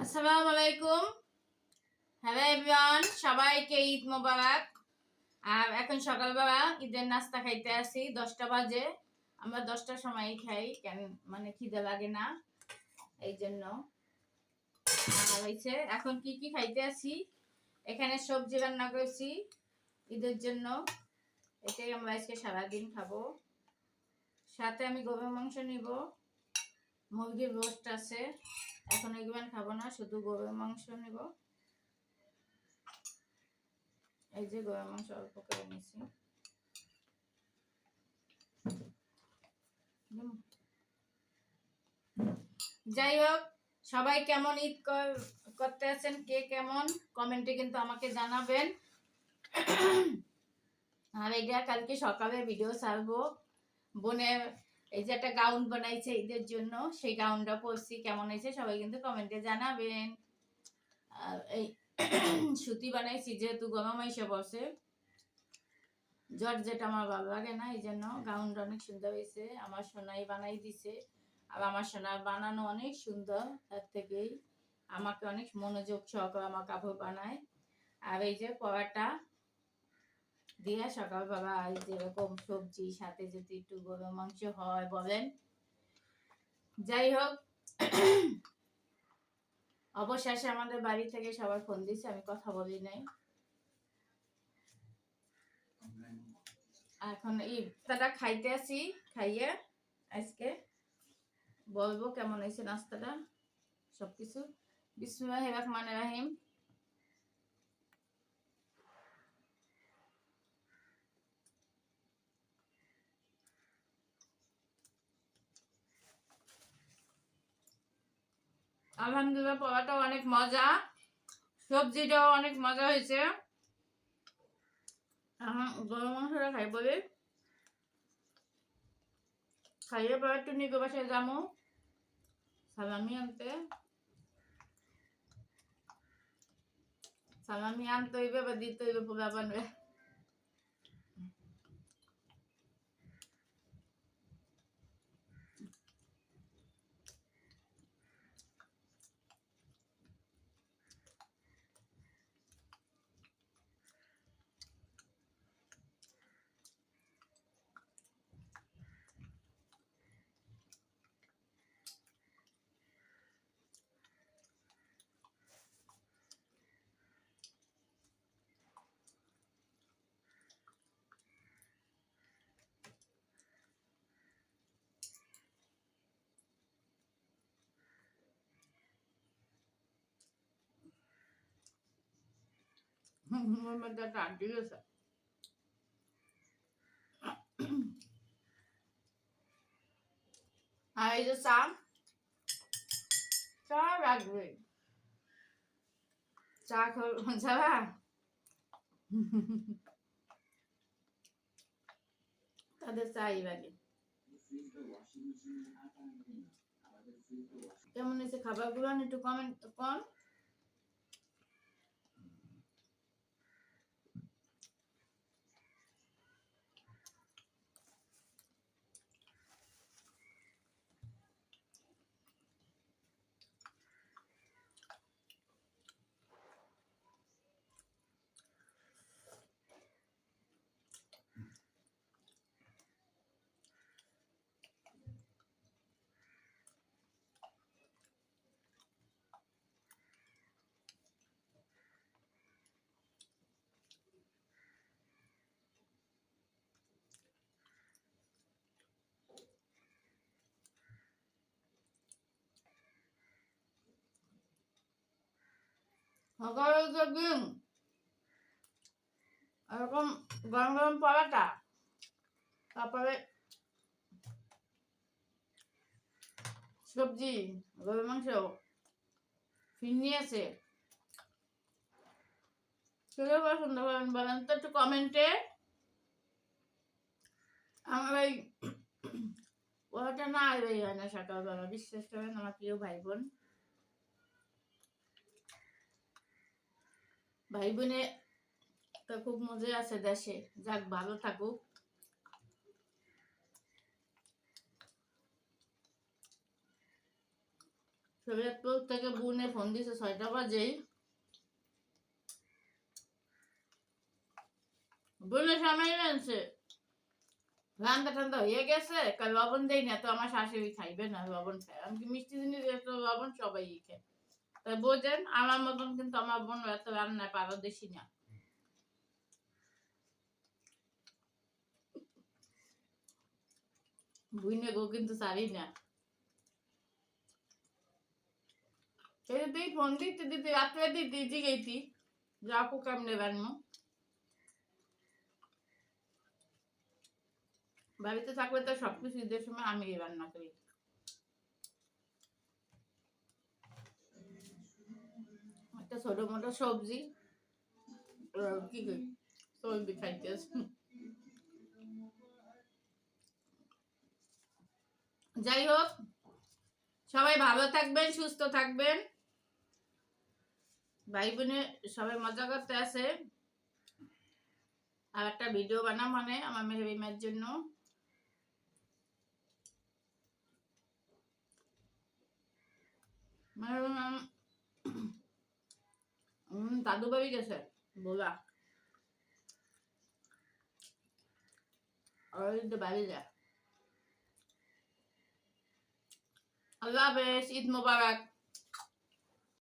আসসালামু আলাইকুম। Hello everyone, সবাইকে ঈদ মোবারক। আর এখন সকালবেলা ঈদের নাস্তা খাইতে আসি, 10টা বাজে। আমরা 10টার সময় খাই, কেন মানে খিদে লাগে না এই জন্য। আর হয়েছে এখন কি কি খাইতে আসি, এখানে সবজি রান্না করেছি ঈদের জন্য, এটাই আমরা আজকে সারাদিন খাবো। সাথে আমি গরুর মাংস নিব, মুরগির রোস্ট আছে, এখন এগুলো খাবো না, শুধু গরুর মাংস নিব। এই যে গরুর মাংস অল্প করে নিয়েছি। যাই হোক, সবাই কেমন ঈদ করতে আছেন, কে কেমন কমেন্টে কিন্তু আমাকে জানাবেন। আর এইটা কালকে সকালে ভিডিও ছাড়বো। বোনের এই যে একটা গাউন বানাইছে ঈদের জন্য, সেই গাউনটা পরছি, কেমন হয়েছে সবাই কিন্তু কমেন্টে জানাবেন। আর এই সুতি বানাইছি, যেহেতু গরম এসে বসে, জর্জেট আমার ভালো লাগে না, এই জন্য গাউনটা অনেক সুন্দর হয়েছে। আমার সোনাই বানাই দিছে, আর আমার সোনার বানানো অনেক সুন্দর, তার থেকেই আমাকে অনেক মনোযোগ সহকারে আমার কাপড় বানায়। আর এই যে পরাটা দিয়ে সকালবেলা যেরকম সবজি সাথে যদি একটু গরুর মাংস হয় বলেন। যাই হোক, অবশেষে আমাদের বাড়ি থেকে সবাই ফোন দিচ্ছে, আমি কথা বলি নাই। এখন ইফতারটা খাইতে আসি, খাইয়ে আজকে বলবো কেমন হয়েছে নাস্তাটা সবকিছু। বিসমিল্লাহির রহমানির রহিম। আলহামদুলিল্লাহ, পড়াটাও অনেক মজা, সবজিটাও অনেক মজা হয়েছে। এখন গরম মাংসটা খাই বলি, খাইয়ে পরে একটু নিকো বাসায় যাবো সালামি আনতে। সালামি আনতে হইবে বা দিতে হইবে পোলা বানবে। মধ্যে একটা আড্ডি গেছে। আর এই যে চা, চা রাখবে, চা যাবা তাদের চাই লাগে। কেমন হয়েছে খাবারগুলো একটু কমেন্ট কর। সকালে তো ডিম, এরকম গরম গরম পরাটা, তারপরে সবজি, গরুর মাংস, ফিরনি আছে। সেগুলো পছন্দ করেন বলেন তো একটু কমেন্টে। আমার এই পরাটা না আইলেই হয় না সকালবেলা, বিশ্বাস করেন আমার প্রিয় ভাই বোন। ভাই বোনে তো খুব মজা আছে দেশে, যাক ভালো থাকুক। শরীয়তপুর থেকে বুনে ফোন দিছে 6টা বাজেই। বুনে সামাই আনছে, রান্না ঠান্ডা হয়ে গেছে, কাল লবণ দেই না তো আমার শাশুড়ি খাইবে না লবণ খায়, আমি কি মিষ্টি জিনিস এত লবণ সবাই খায়। তাই বোঝেন আমার মতন কিন্তু আমার বোন এত রান্নায় পারদর্শী না। বুইনে গো কিন্তু সারি না। তুই ফোন দিতে দিতে রাত্রে দিতে জিগেছি যে আপু কেমনে বানবো। বাড়িতে থাকলে তো সবকিছু ঈদের সময় আমি রান্না করি। একটা ছোট মোটো সবজি কি করি সবজি খাইতে। যাই হোক, সবাই ভালো থাকবেন, সুস্থ থাকবেন, ভাই বোনে সবাই মজা করতে আছে। আর একটা ভিডিও বানাম মানে আমার মেহরিমার জন্য। দাদু বাড়ি গেছে বলা বাড়ি যায়। আল্লাহ হাফেজ, ঈদ মোবারক।